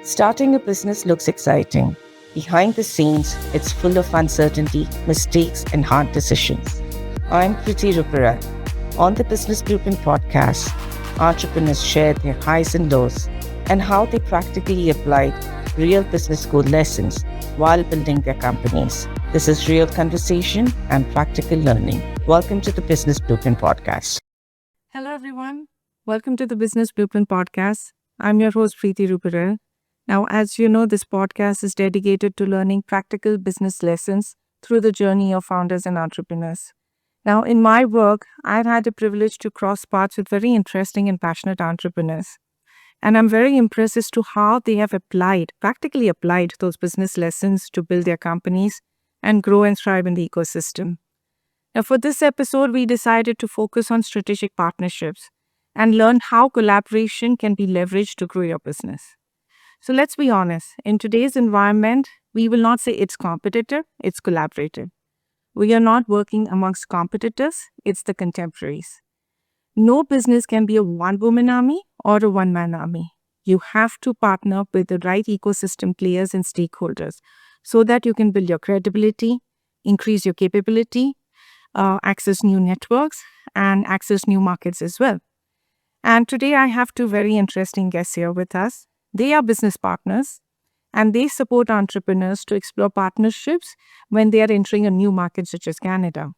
Starting a business looks exciting. Behind the scenes, it's full of uncertainty, mistakes, and hard decisions. I'm Priti Rupara. On the Business Blueprint podcast, entrepreneurs share their highs and lows and how they practically applied real business school lessons while building their companies. This is real conversation and practical learning. Welcome to the Business Blueprint podcast. Hello, everyone. Welcome to the Business Blueprint podcast. I'm your host, Preeti Rupara. Now, as you know, this podcast is dedicated to learning practical business lessons through the journey of founders and entrepreneurs. Now, in my work, I've had the privilege to cross paths with very interesting and passionate entrepreneurs. And I'm very impressed as to how they have practically applied those business lessons to build their companies and grow and thrive in the ecosystem. Now, for this episode, we decided to focus on strategic partnerships and learn how collaboration can be leveraged to grow your business. So let's be honest, in today's environment, we will not say it's competitive, it's collaborative. We are not working amongst competitors, it's the contemporaries. No business can be a one-woman army or a one-man army. You have to partner with the right ecosystem players and stakeholders so that you can build your credibility, increase your capability, access new networks, and access new markets as well. And today I have two very interesting guests here with us. They are business partners and they support entrepreneurs to explore partnerships when they are entering a new market such as Canada.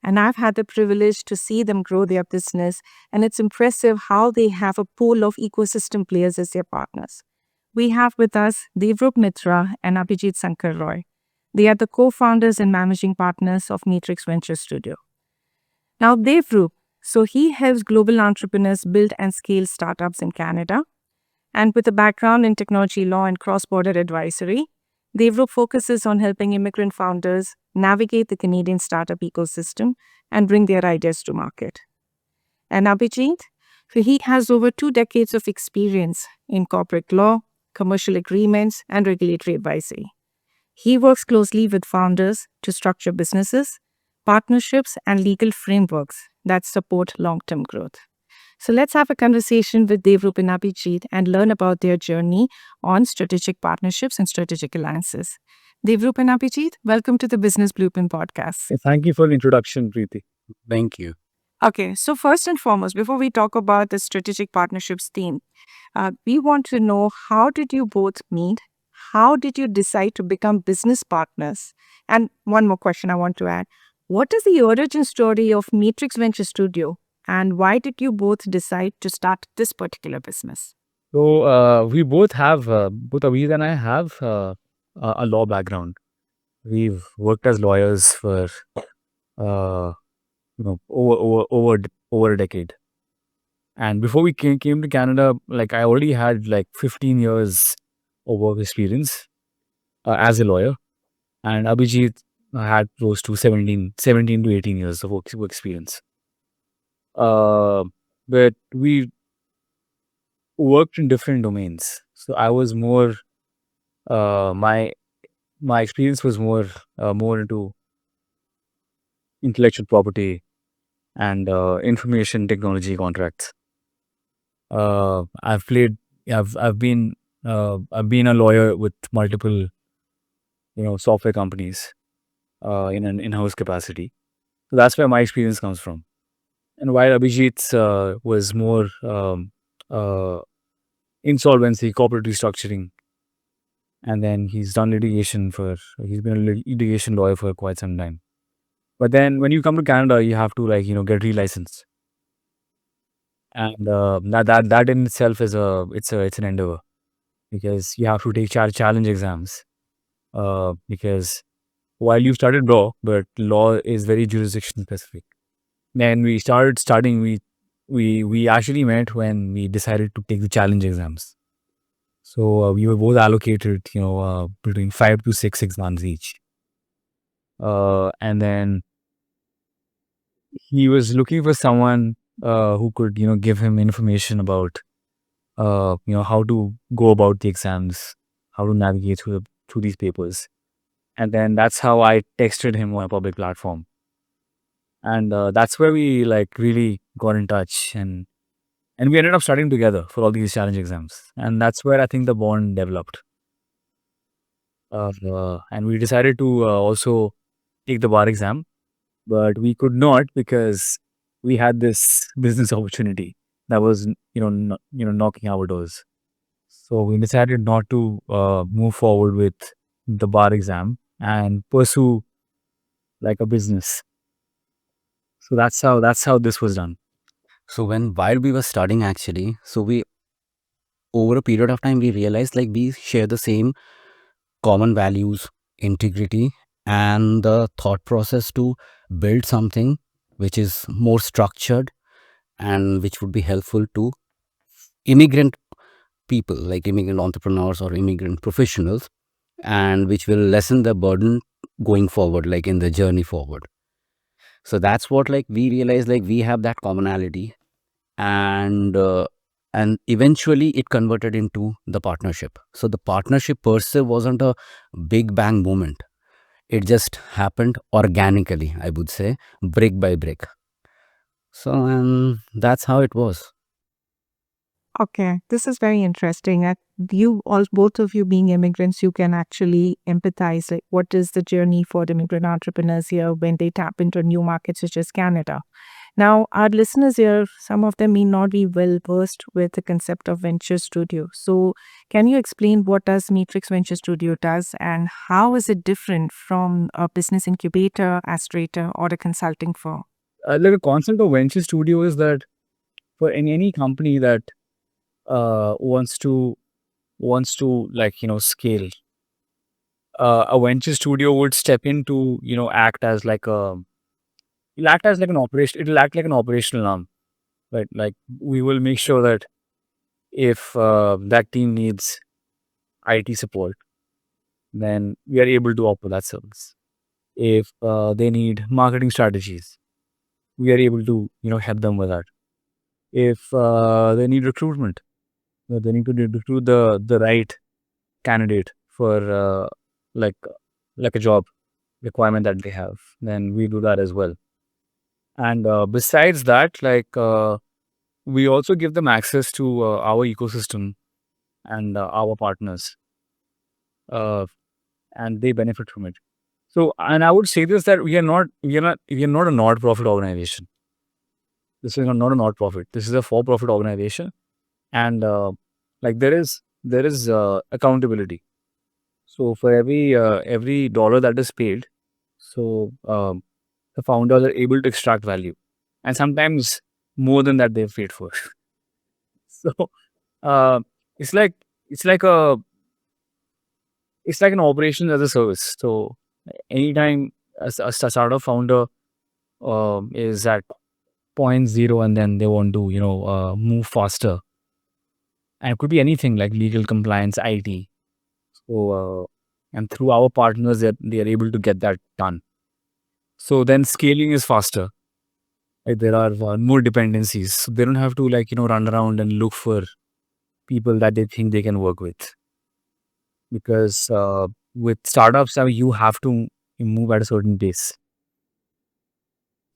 And I've had the privilege to see them grow their business, and it's impressive how they have a pool of ecosystem players as their partners. We have with us Devrup Mitra and Abhijitt Sankar. They are the co-founders and managing partners of Mitra Venture Studio. Now, Devrup, so he helps global entrepreneurs build and scale startups in Canada. And with a background in technology law and cross-border advisory, Devrup focuses on helping immigrant founders navigate the Canadian startup ecosystem and bring their ideas to market. And Abhijitt, so he has over 2 decades of experience in corporate law, commercial agreements, and regulatory advisory. He works closely with founders to structure businesses, partnerships, and legal frameworks that support long-term growth. So let's have a conversation with Devrup and Abhijitt and learn about their journey on strategic partnerships and strategic alliances. Devrup and Abhijitt, welcome to the Business Blueprint podcast. Thank you for the introduction, Preeti. Thank you. Okay, so first and foremost, before we talk about the strategic partnerships theme, we want to know, how did you both meet? How did you decide to become business partners? And one more question I want to add. What is the origin story of Mitra Venture Studio? And why did you both decide to start this particular business? So we both have, both Abhijitt and I have a law background. We've worked as lawyers for over a decade. And before we came to Canada, like I already had like 15 years of work experience as a lawyer, and Abhijitt had close to 17 to 18 years of work experience. But we worked in different domains. So I was more, my experience was more into intellectual property and information technology contracts. I've been a lawyer with multiple, software companies in an in-house capacity. So that's where my experience comes from. And while Abhijitt's was more insolvency, corporate restructuring, and then he's been a litigation lawyer for quite some time. But then when you come to Canada, you have to get relicensed, and that in itself is it's an endeavor, because you have to take challenge exams, because while you started law, but law is very jurisdiction specific. Then we started studying. We actually met when we decided to take the challenge exams. So we were both allocated, between 5 to 6 exams each. And then he was looking for someone who could, give him information about, how to go about the exams, how to navigate through these papers. And then that's how I texted him on a public platform. And that's where we really got in touch, and And we ended up studying together for all these challenge exams. And that's where I think the bond developed. And we decided to also take the bar exam, but we could not because we had this business opportunity that was, knocking our doors. So we decided not to move forward with the bar exam and pursue like a business. So that's how this was done. So while we were studying actually, so we over a period of time we realized like we share the same common values, integrity, and the thought process to build something which is more structured and which would be helpful to immigrant people, like immigrant entrepreneurs or immigrant professionals, and which will lessen the burden going forward, like in the journey forward. So that's what like we realized, like we have that commonality, and eventually it converted into the partnership. So the partnership per se wasn't a big bang moment. It just happened organically, I would say, brick by brick. So and that's how it was. Okay, this is very interesting. You all, both of you being immigrants, you can actually empathize. Like, what is the journey for the immigrant entrepreneurs here when they tap into new markets such as Canada? Now, our listeners here, some of them may not be well versed with the concept of venture studio. So, can you explain what does Matrix Venture Studio does, and how is it different from a business incubator, accelerator, or a consulting firm? Like the concept of venture studio is that for any company that wants to like scale, a venture studio would step in to act as like a it'll act as like an operation. It'll act like an operational arm, right? Like we will make sure that if that team needs IT support, then we are able to offer that service. If they need marketing strategies, we are able to help them with that. If they need recruitment, they need to recruit the right candidate for like like a job requirement that they have, then we do that as well. And besides that, we also give them access to our ecosystem and our partners, uh, and they benefit from it. So, and I would say this that we are not a not-profit organization. This is not a not-profit. This is a for-profit organization, and like there is accountability. So for every dollar that is paid, so the founders are able to extract value, and sometimes more than that they've paid for. So uh, it's like it's like a it's like an operation as a service. So anytime a startup founder is at point zero and then they want to move faster, and it could be anything like legal compliance, IT. So and through our partners, they are able to get that done. So then scaling is faster. Like there are more dependencies. So they don't have to run around and look for people that they think they can work with, because with startups, you have to move at a certain pace.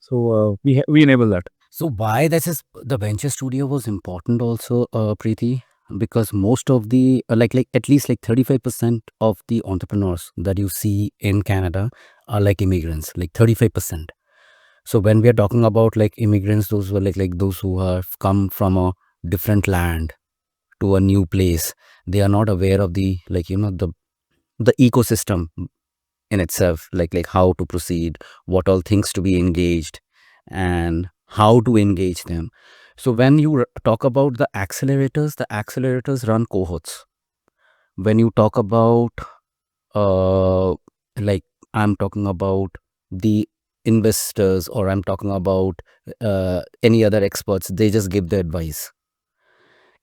So we enable that. So why this is the venture studio was important also, Preeti, because most of the like at least like 35% of the entrepreneurs that you see in Canada are like immigrants, like 35%. So when we are talking about like immigrants, those were like those who have come from a different land to a new place, they are not aware of the the ecosystem in itself, like how to proceed, what all things to be engaged, and how to engage them. So when you talk about the accelerators run cohorts. When you talk about uh like I'm talking about the investors, or I'm talking about any other experts, they just give the advice.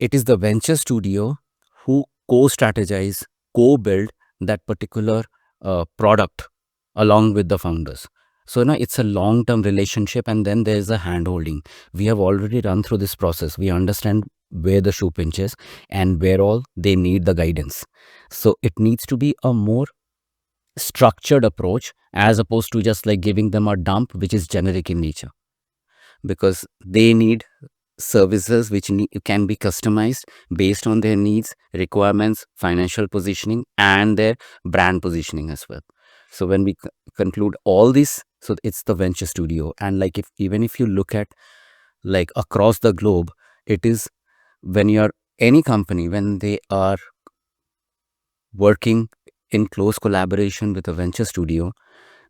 It is the venture studio who co-strategize, co-build that particular product along with the founders. So now it's a long-term relationship, and then there's a hand-holding. We have already run through this process. We understand where the shoe pinches and where all they need the guidance. So it needs to be a more structured approach as opposed to just like giving them a dump which is generic in nature, because they need services which can be customized based on their needs, requirements, financial positioning, and their brand positioning as well. So when we conclude all this, so it's the venture studio. And like, if even if you look at like across the globe, it is when you're any company, when they are working in close collaboration with a venture studio,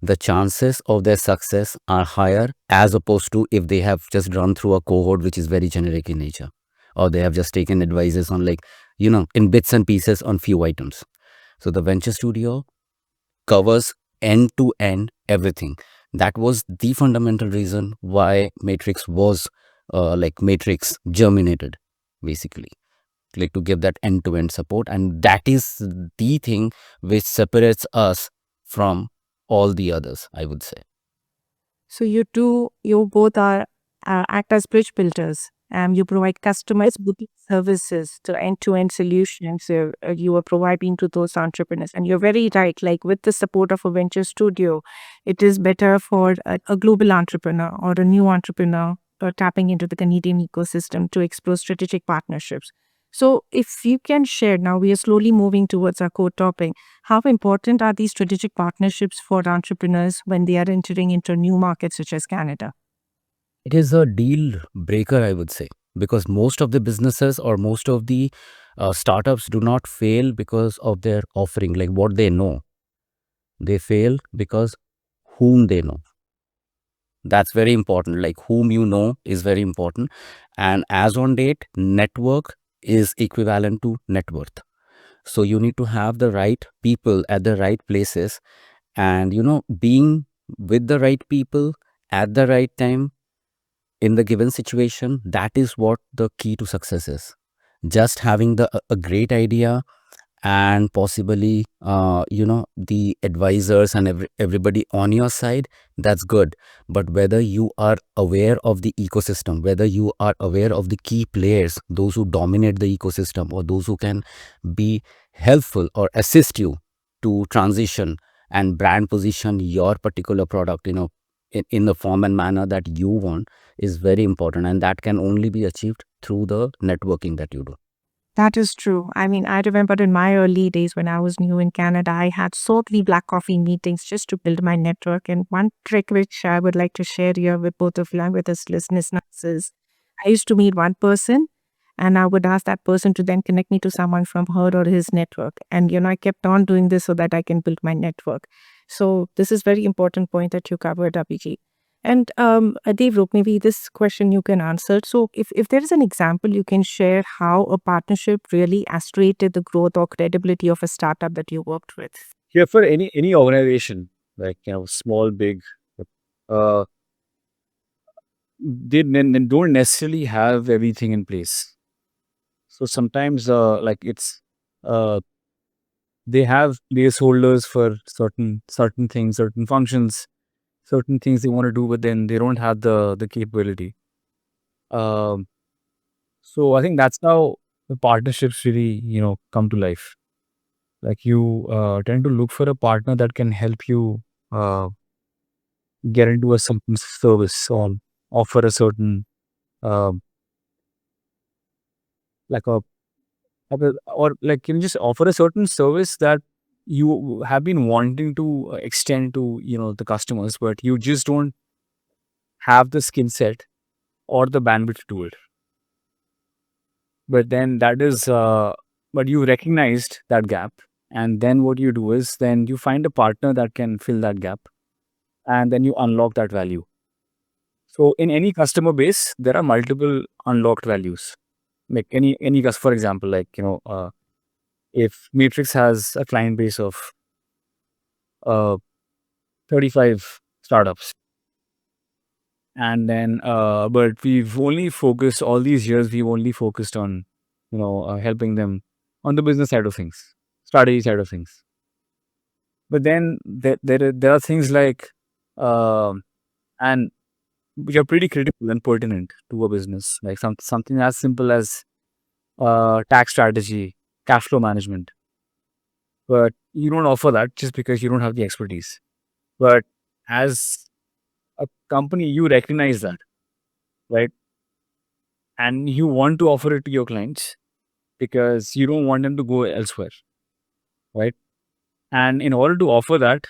the chances of their success are higher as opposed to if they have just run through a cohort which is very generic in nature, or they have just taken advices on, like, in bits and pieces on few items. So the venture studio covers end to end everything. That was the fundamental reason why Matrix was like Matrix germinated, basically, like to give that end to end support. And that is the thing which separates us from all the others, I would say. So you both are act as bridge builders. You provide customized boutique services to end-to-end solutions. You are providing to those entrepreneurs, and you're very right. Like with the support of a venture studio, it is better for a global entrepreneur or a new entrepreneur tapping into the Canadian ecosystem to explore strategic partnerships. So, if you can share, now we are slowly moving towards our core topic. How important are these strategic partnerships for entrepreneurs when they are entering into new markets such as Canada? It is a deal breaker, I would say, because most of the businesses or most of the startups do not fail because of their offering, like what they know. They fail because whom they know. That's very important. Like, whom you know is very important. And as on date, network is equivalent to net worth. So you need to have the right people at the right places, and being with the right people at the right time in the given situation, that is what the key to success is. Just having a great idea, and possibly the advisors and everybody on your side, that's good. But whether you are aware of the ecosystem, whether you are aware of the key players, those who dominate the ecosystem, or those who can be helpful or assist you to transition and brand position your particular product, in the form and manner that you want, is very important. And that can only be achieved through the networking that you do. That is true. I mean, I remember in my early days when I was new in Canada, I had so many black coffee meetings just to build my network. And one trick which I would like to share here with both of you and with us listeners is I used to meet one person and I would ask that person to then connect me to someone from her or his network. And, I kept on doing this so that I can build my network. So this is very important point that you covered, Abhijit. And Devrup, maybe this question you can answer. So, if there is an example you can share how a partnership really accelerated the growth or credibility of a startup that you worked with. Here for any organization, like small, big, uh, they don't necessarily have everything in place. So sometimes, like it's uh, they have placeholders for certain things, certain functions, certain things they want to do, but then they don't have the capability. Um, so I think that's how the partnerships really come to life. Like you tend to look for a partner that can help you uh, get into a certain service or offer a certain uh, like a or like just offer a certain service that you have been wanting to extend to the customers, but you just don't have the skill set or the bandwidth to do it. But then that is but you recognized that gap, and then what you do is then you find a partner that can fill that gap, and then you unlock that value. So in any customer base there are multiple unlocked values. Like for example, like if Matrix has a client base of uh 35 startups, and then but we've only focused all these years, we've only focused on helping them on the business side of things, strategy side of things. But then there are things like um and which are pretty critical and pertinent to a business, like something as simple as tax strategy, cash flow management. But you don't offer that just because you don't have the expertise. But as a company, you recognize that, right? and you want to offer it to your clients because you don't want them to go elsewhere, right? And in order to offer that,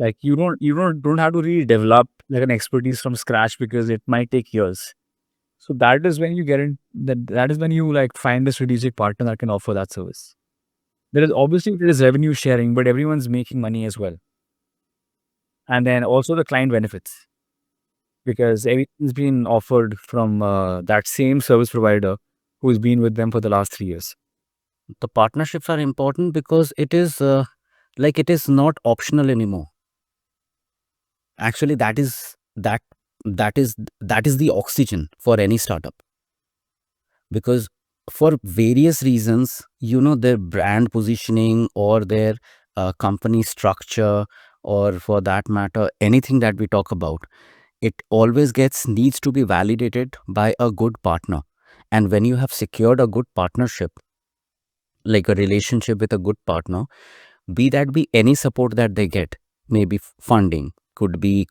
like you don't have to really develop like an expertise from scratch because it might take years. So that is when you get in that is when you like find the strategic partner that can offer that service. There is revenue sharing, but everyone's making money as well. And then also the client benefits because everything's been offered from that same service provider who's been with them for the last 3 years. The partnerships are important because it is like it is not optional anymore. Actually, that is the oxygen for any startup, because for various reasons, their brand positioning or their company structure, or for that matter anything that we talk about, it always needs to be validated by a good partner. And when you have secured a good partnership, like a relationship with a good partner, be any support that they get, maybe funding, could be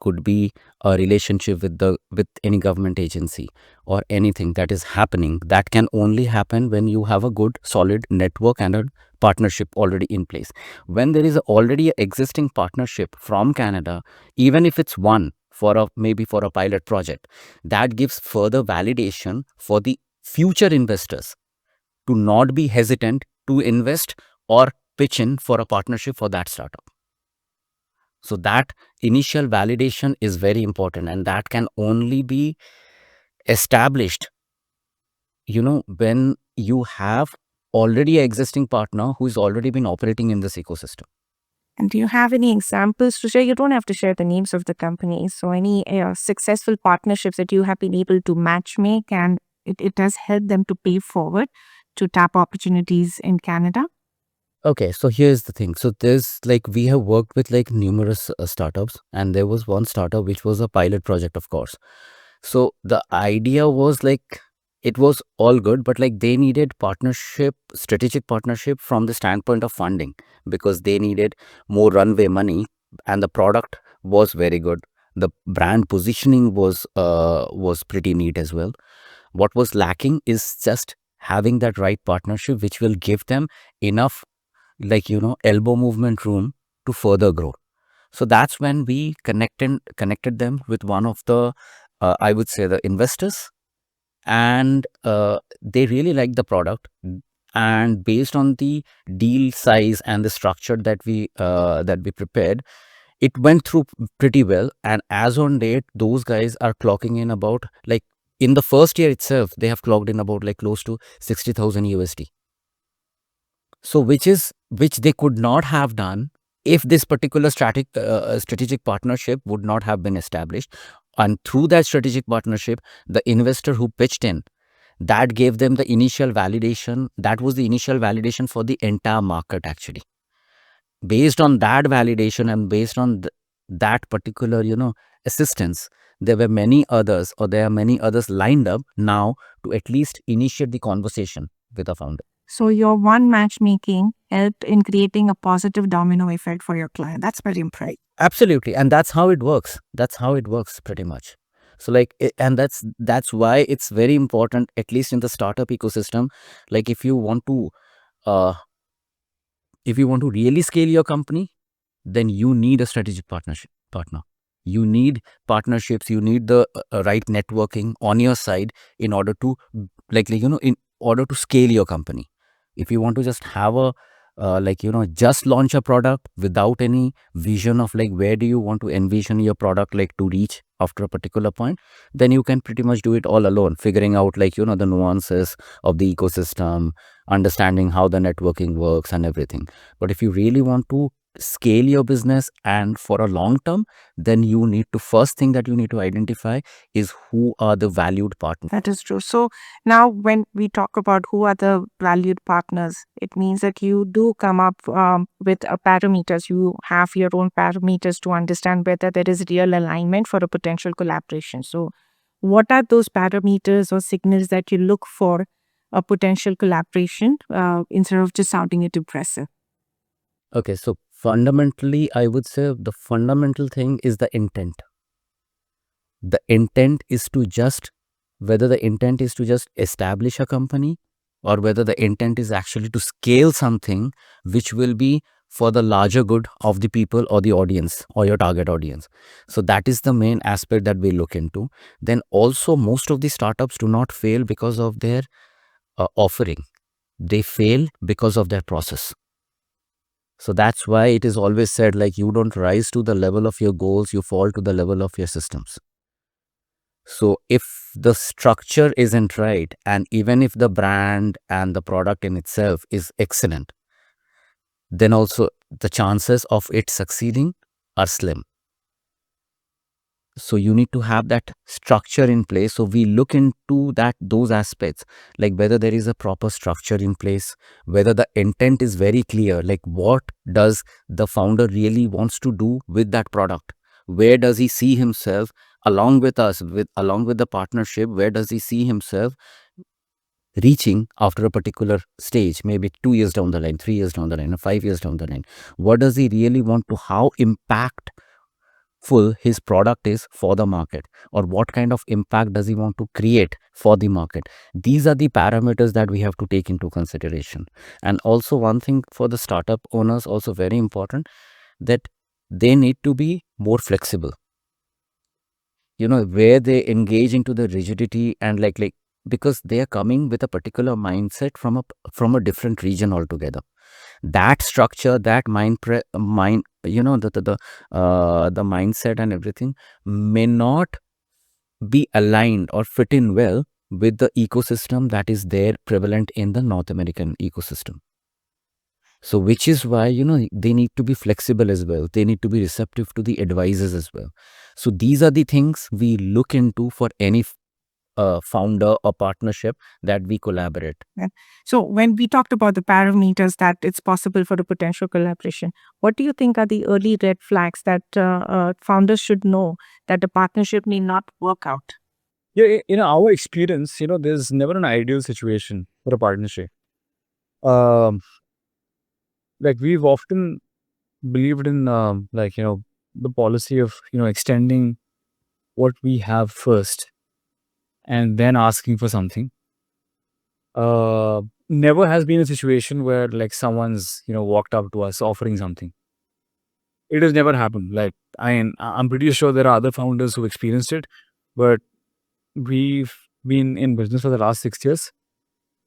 a relationship with any government agency, or anything that is happening, that can only happen when you have a good solid network and a partnership already in place. When there is already an existing partnership from Canada, even if it's one for a maybe for a pilot project, that gives further validation for the future investors to not be hesitant to invest or pitch in for a partnership for that startup. So that initial validation is very important, and that can only be established, when you have already an existing partner who's already been operating in this ecosystem. And do you have any examples to share? You don't have to share the names of the companies. So, any successful partnerships that you have been able to matchmake, and it has helped them to pay forward to tap opportunities in Canada? Okay, so here's the thing. So there's like we have worked with like numerous startups, and there was one startup which was a pilot project, of course. So the idea was like it was all good, but like they needed strategic partnership from the standpoint of funding, because they needed more runway money, and the product was very good. The brand positioning was pretty neat as well. What was lacking is just having that right partnership which will give them enough, like elbow movement room to further grow. So that's when we connected them with one of the I would say the investors, and they really liked the product. And based on the deal size and the structure that we prepared, it went through pretty well. And as on date, those guys are clocking in about, like, in the first year itself, they have clocked in about like close to 60,000 USD. So which they could not have done if this particular strategic partnership would not have been established. And through that strategic partnership, the investor who pitched in, that gave them the initial validation. That was the initial validation for the entire market, actually. Based on that validation, and based on that particular assistance, there are many others lined up now to at least initiate the conversation with the founder. So, your one matchmaking helped in creating a positive domino effect for your client. That's very impressive. Absolutely, and that's how it works. That's how it works pretty much. So and that's why it's very important, at least in the startup ecosystem. Like uh, if you want to really scale your company, then you need a strategic partner. You need partnerships. You need the right networking on your side in order to, in order to scale your company. If you want to just have a just launch a product without any vision of like where do you want to envision your product like to reach after a particular point, then you can pretty much do it all alone, figuring out the nuances of the ecosystem, understanding how the networking works and everything. But if you really want to scale your business and for a long term, then you need to, first thing that you need to identify is who are the valued partners. That is true. So, now when we talk about who are the valued partners, it means that you do come up with parameters. You have your own parameters to understand whether there is real alignment for a potential collaboration. So, what are those parameters or signals that you look for a potential collaboration instead of just sounding it impressive? Okay, so fundamentally, I would say the fundamental thing is the intent. The intent is to just whether the intent is to just establish a company or whether the intent is actually to scale something which will be for the larger good of the people or the audience or your target audience. So that is the main aspect that we look into. Then also most of the startups do not fail because of their offering. They fail because of their process. So that's why it is always said, like, you don't rise to the level of your goals, you fall to the level of your systems. So if the structure isn't right, and even if the brand and the product in itself is excellent, then also the chances of it succeeding are slim. So you need to have that structure in place. So we look into those aspects, like whether there is a proper structure in place, whether the intent is very clear, like what does the founder really wants to do with that product, where does he see himself along with us, along with the partnership, where does he see himself reaching after a particular stage, maybe 2 years down the line, 3 years down the line, or 5 years down the line. What does he really want to, how impactful his product is for the market, or what kind of impact does he want to create for the market? These are the parameters that we have to take into consideration. And also one thing for the startup owners, also very important, that they need to be more flexible, where they engage into the rigidity and like because they are coming with a particular mindset from a different region altogether. That structure, that mind, the mindset and everything may not be aligned or fit in well with the ecosystem that is there prevalent in the North American ecosystem. So which is why, they need to be flexible as well. They need to be receptive to the advices as well. So these are the things we look into for any founder or partnership that we collaborate. So when we talked about the parameters that it's possible for a potential collaboration, what do you think are the early red flags that founders should know that the partnership may not work out? Yeah, in our experience, there's never an ideal situation for a partnership. Um, like we've often believed in, the policy of, extending what we have first and then asking for something. Never has been a situation where like someone's, walked up to us offering something. It has never happened. Like I'm pretty sure there are other founders who experienced it, but we've been in business for the last 6 years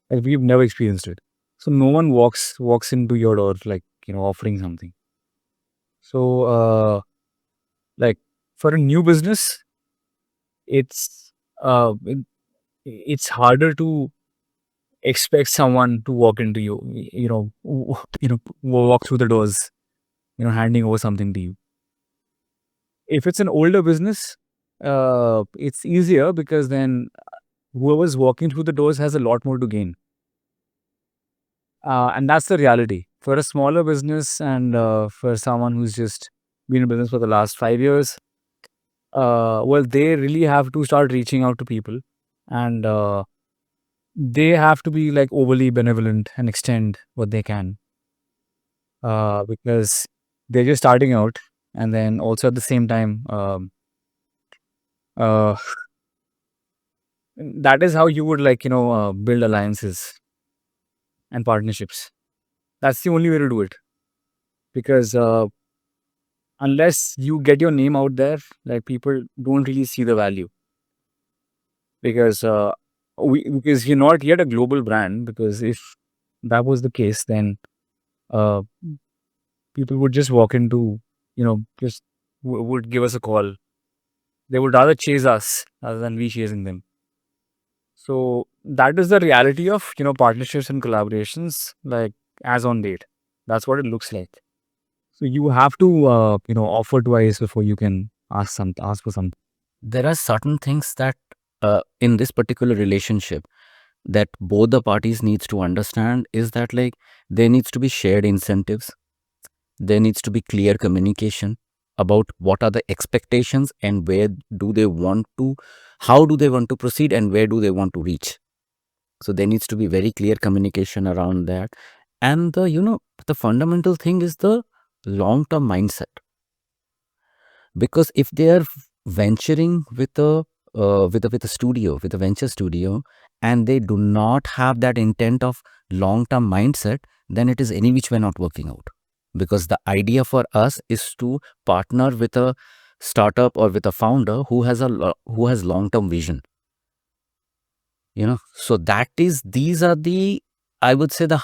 and we've never experienced it. So no one walks into your door like, offering something. So like for a new business, it's it's harder to expect someone to walk into you, walk through the doors, handing over something to you. If it's an older business, it's easier because then whoever's walking through the doors has a lot more to gain. And that's the reality. For a smaller business and for someone who's just been in business for the last 5 years, well, they really have to start reaching out to people and they have to be like overly benevolent and extend what they can because they're just starting out. And then also at the same time, uh, that is how you would build alliances and partnerships. That's the only way to do it because unless you get your name out there, like people don't really see the value because because you're not yet a global brand. Because if that was the case, then uh, people would just walk into, just would give us a call. They would rather chase us rather than we chasing them. So that is the reality of partnerships and collaborations. Like as on date, that's what it looks like. So you have to offer twice before you can ask for something. There are certain things that in this particular relationship that both the parties needs to understand is that, like, there needs to be shared incentives, there needs to be clear communication about what are the expectations and where do they want to, how do they want to proceed and where do they want to reach. So there needs to be very clear communication around that. And the fundamental thing is the long term mindset, because if they are venturing with a with a studio, with a venture studio, and they do not have that intent of long-term mindset, then it is any which way not working out. Because the idea for us is to partner with a startup or with a founder who has who has long-term vision. So these are the, I would say, the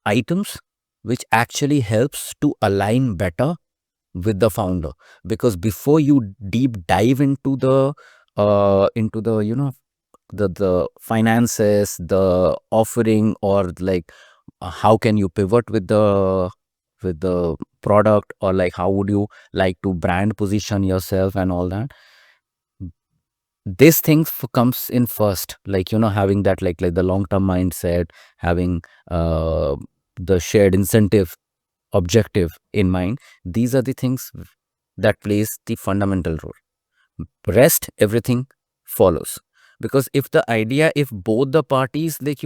items which actually helps to align better with the founder. Because before you deep dive into the the finances, the offering, or like how can you pivot with the product, or like how would you like to brand position yourself and all that, this thing comes in first, like having that like the long term mindset, having the shared incentive objective in mind. These are the things that plays the fundamental role. Rest, everything follows. Because if the idea, if both the parties, like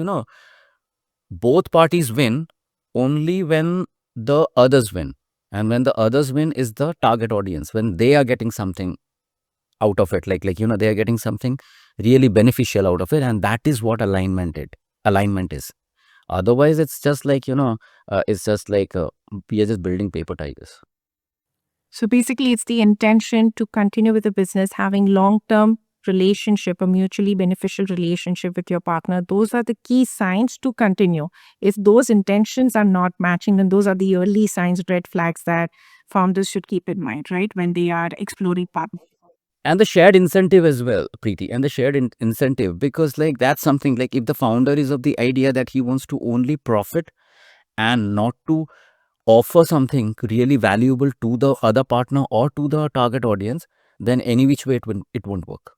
both parties win only when the others win, and when the others win is the target audience, when they are getting something out of it, like they are getting something really beneficial out of it, and that is what alignment is. Otherwise it's just like it's just like we are just building paper tigers. So basically, it's the intention to continue with the business, having long-term relationship, a mutually beneficial relationship with your partner. Those are the key signs to continue. If those intentions are not matching, then those are the early signs, red flags that founders should keep in mind, right? When they are exploring partners. And the shared incentive as well, Preeti, and the shared incentive, because like that's something, like if the founder is of the idea that he wants to only profit and not to offer something really valuable to the other partner or to the target audience, then any which way it won't work.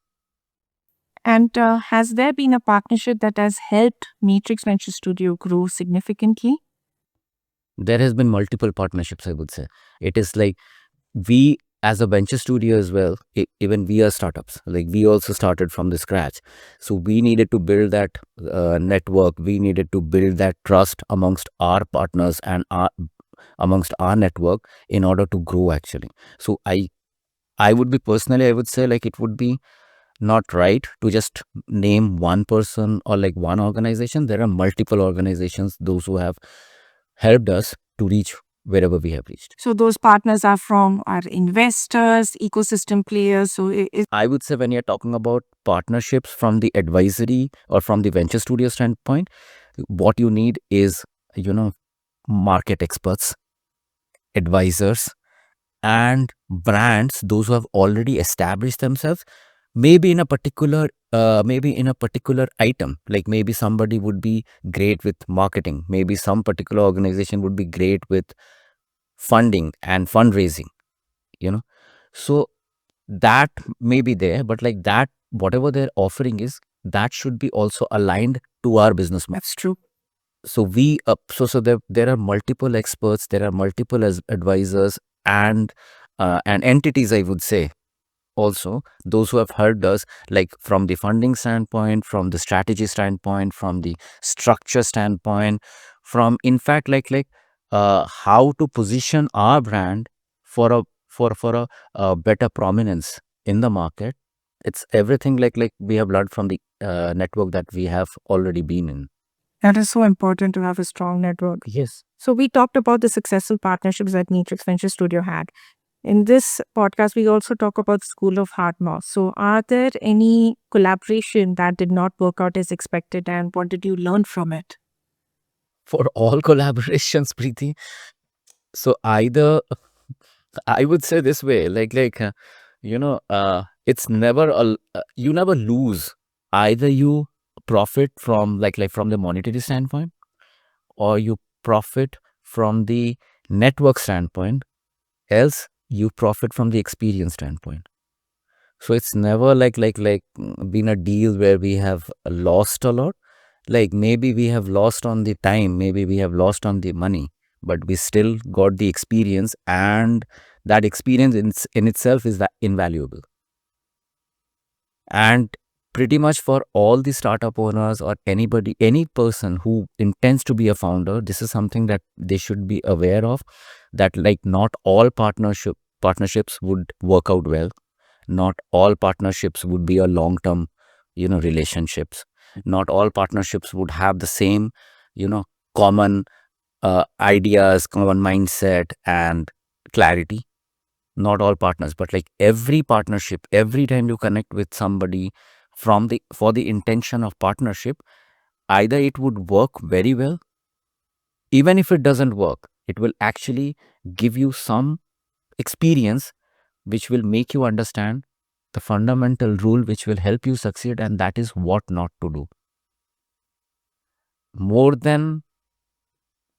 And has there been a partnership that has helped Matrix Venture Studio grow significantly? There has been multiple partnerships, I would say. It is like we as a venture studio as well, even we are startups, like we also started from the scratch. So we needed to build that network, we needed to build that trust amongst our partners and amongst our network in order to grow actually. So I would be personally, I would say, like it would be not right to just name one person or like one organization. There are multiple organizations, those who have helped us to reach wherever we have reached. So those partners are from our investors, ecosystem players. So I would say when you're talking about partnerships from the advisory or from the venture studio standpoint, what you need is, market experts, advisors, and brands, those who have already established themselves, maybe in a particular item. Like maybe somebody would be great with marketing, maybe some particular organization would be great with funding and fundraising, so that may be there, but like that, whatever their offering is, that should be also aligned to our business model. that's true. So we so there are multiple experts, there are multiple as advisors and entities, I would say, also those who have helped us, like from the funding standpoint, from the strategy standpoint, from the structure standpoint, from in fact how to position our brand for a better prominence in the market. It's everything like we have learned from the network that we have already been in. That is so important to have a strong network. Yes. So we talked about the successful partnerships that Matrix Venture Studio had. In this podcast, we also talk about School of Hard Knocks. So are there any collaboration that did not work out as expected, and what did you learn from it? For all collaborations, Preeti, so either I would say this way, it's never you never lose. Either you profit from like from the monetary standpoint, or you profit from the network standpoint, else you profit from the experience standpoint. So it's never been a deal where we have lost a lot. Like maybe we have lost on the time, maybe we have lost on the money, but we still got the experience, and that experience in itself is that invaluable. And pretty much for all the startup owners or anybody, any person who intends to be a founder, this is something that they should be aware of, that like not all partnerships would work out well. Not all partnerships would be a long-term, relationships. Not all partnerships would have the same, common ideas, common mindset, and clarity. Not all partners, but like every partnership, every time you connect with somebody for the intention of partnership, either it would work very well. Even if it doesn't work, it will actually give you some experience which will make you understand the fundamental rule which will help you succeed, and that is what not to do. More than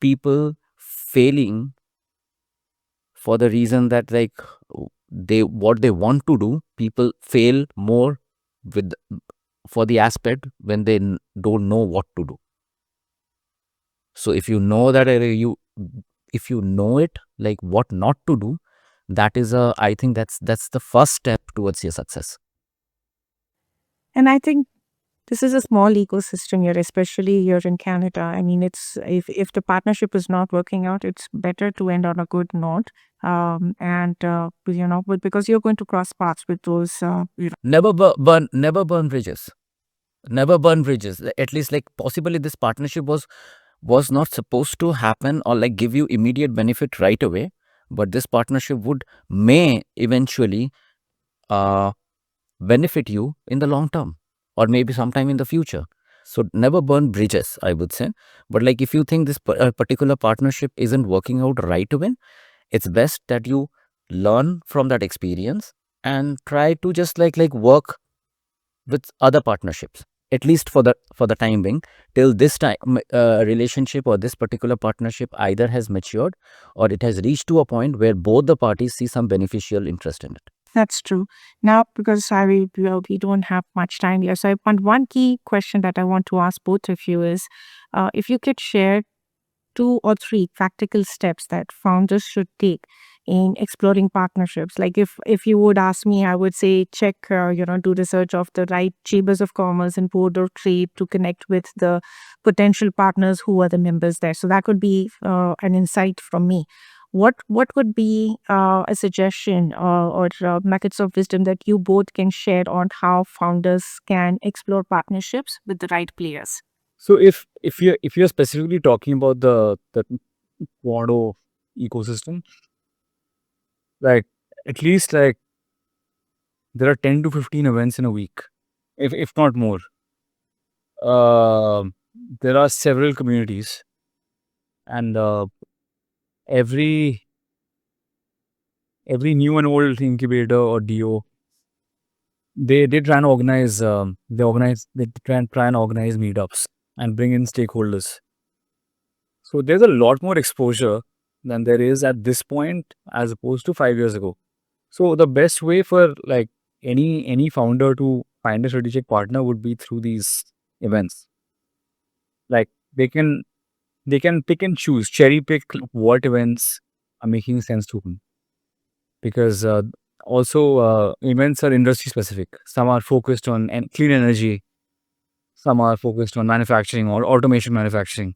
people failing for the reason that like they what they want to do, people fail more with for the aspect when they don't know what to do. So if you know that if you know it, like what not to do, that is I think that's the first step towards your success. And I think this is a small ecosystem here, especially here in Canada. I mean, it's if the partnership is not working out, it's better to end on a good note. But because you're going to cross paths with those, Never burn bridges. Never burn bridges. At least like possibly this partnership was not supposed to happen or like give you immediate benefit right away, but this partnership may eventually uh benefit you in the long term or maybe sometime in the future. So never burn bridges, I would say. But like if you think this particular partnership isn't working out right away, it's best that you learn from that experience and try to just like work with other partnerships, at least for the time being, till this time relationship or this particular partnership either has matured or it has reached to a point where both the parties see some beneficial interest in it. that's true. Now, because we don't have much time here, so one key question that I want to ask both of you is, if you could share 2 or 3 practical steps that founders should take in exploring partnerships. Like if you would ask me, I would say check, do research of the right chambers of commerce and board of trade to connect with the potential partners who are the members there. So that could be an insight from me. What would be a suggestion or methods of wisdom that you both can share on how founders can explore partnerships with the right players? So if you're specifically talking about the Quado ecosystem, like at least like there are 10 to 15 events in a week, if not more. Um there are several communities, and every every new and old incubator or DO, they try and organize they try and organize meetups and bring in stakeholders. So there's a lot more exposure than there is at this point as opposed to 5 years ago. So the best way for like any founder to find a strategic partner would be through these events. Like they can pick and choose, cherry pick what events are making sense to them, because also events are industry specific. Some are focused on clean energy, some are focused on manufacturing or automation manufacturing,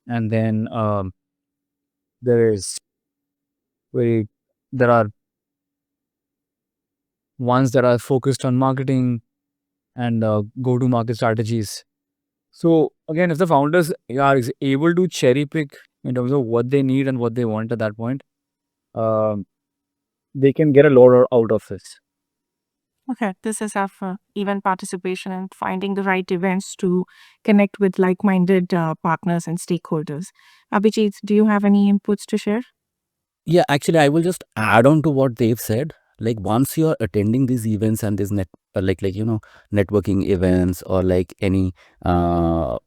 and then there is very there are ones that are focused on marketing and go to market strategies. So again, if the founders are able to cherry pick in terms of what they need and what they want at that point, um, they can get a lot out of this. Okay, this is our event participation and finding the right events to connect with like-minded partners and stakeholders. Abhijitt, do you have any inputs to share? Yeah, actually, I will just add on to what they've said. Like once you are attending these events and these networking events or like any uh,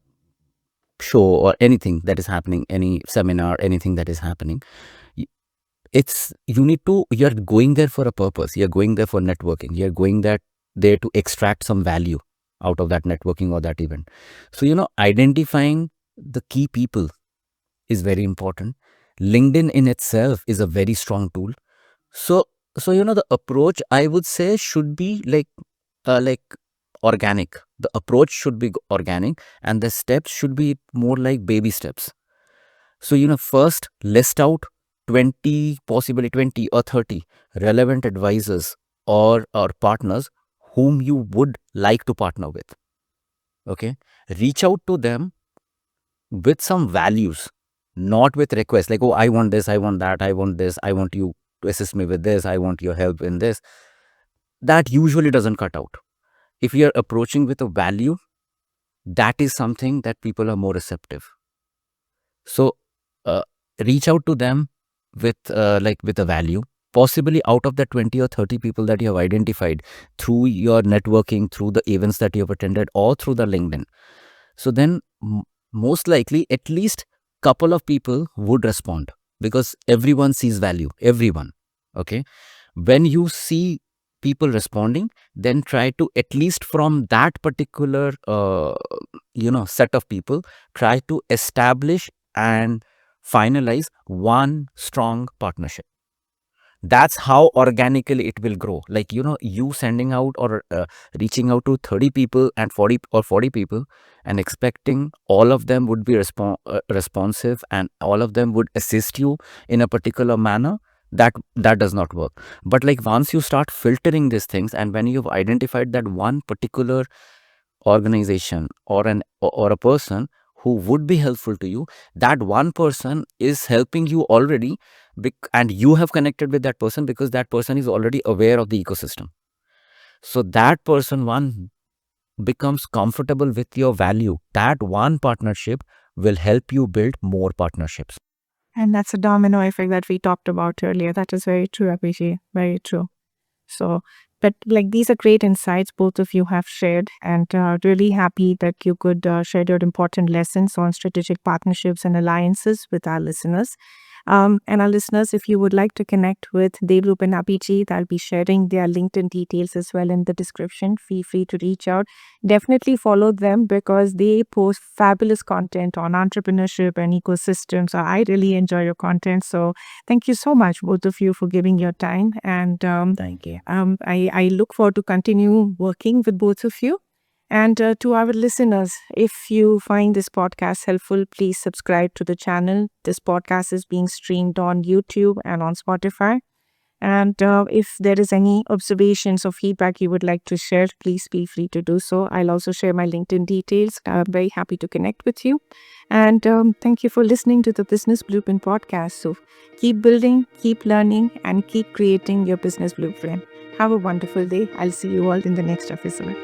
show or anything that is happening, any seminar, anything that is happening, y- it's you need to you're going there for a purpose. You're going there for networking. You're going there to extract some value out of that networking or that event. So identifying the key people is very important. LinkedIn in itself is a very strong tool. So the approach I would say should be like organic. The approach should be organic, and the steps should be more like baby steps. So first list out 20, possibly 20 or 30 relevant advisors or partners whom you would like to partner with. Okay, reach out to them with some values, not with requests like, oh, I want this, I want that, I want this, I want you to assist me with this, I want your help in this. That usually doesn't cut out. If you're approaching with a value, that is something that people are more receptive. So uh, reach out to them with with a value, possibly out of the 20 or 30 people that you have identified through your networking, through the events that you have attended, or through the LinkedIn. So then most likely at least couple of people would respond, because everyone sees value, everyone. Okay, when you see people responding, then try to, at least from that particular set of people, try to establish and finalize one strong partnership. That's how organically it will grow. Like, you sending out or reaching out to 30 people and 40 people and expecting all of them would be responsive and all of them would assist you in a particular manner, that does not work. But like, once you start filtering these things, and when you've identified that one particular organization or a person who would be helpful to you, that one person is helping you already, and you have connected with that person because that person is already aware of the ecosystem. So that person, one, becomes comfortable with your value. That one partnership will help you build more partnerships. And that's a domino effect that we talked about earlier. That is very true, Abhijitt. Very true. So, but like, these are great insights both of you have shared, and really happy that you could share your important lessons on strategic partnerships and alliances with our listeners. And our listeners, if you would like to connect with Devrup and Abhijitt, I'll be sharing their LinkedIn details as well in the description. Feel free to reach out. Definitely follow them because they post fabulous content on entrepreneurship and ecosystem. So I really enjoy your content. So thank you so much, both of you, for giving your time. And Thank you. I look forward to continue working with both of you. And to our listeners, if you find this podcast helpful, please subscribe to the channel. This podcast is being streamed on YouTube and on Spotify. And if there is any observations or feedback you would like to share, please feel free to do so. I'll also share my LinkedIn details. I'm very happy to connect with you. And thank you for listening to the Business Blueprint podcast. So keep building, keep learning, and keep creating your business blueprint. Have a wonderful day. I'll see you all in the next episode.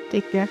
Take care.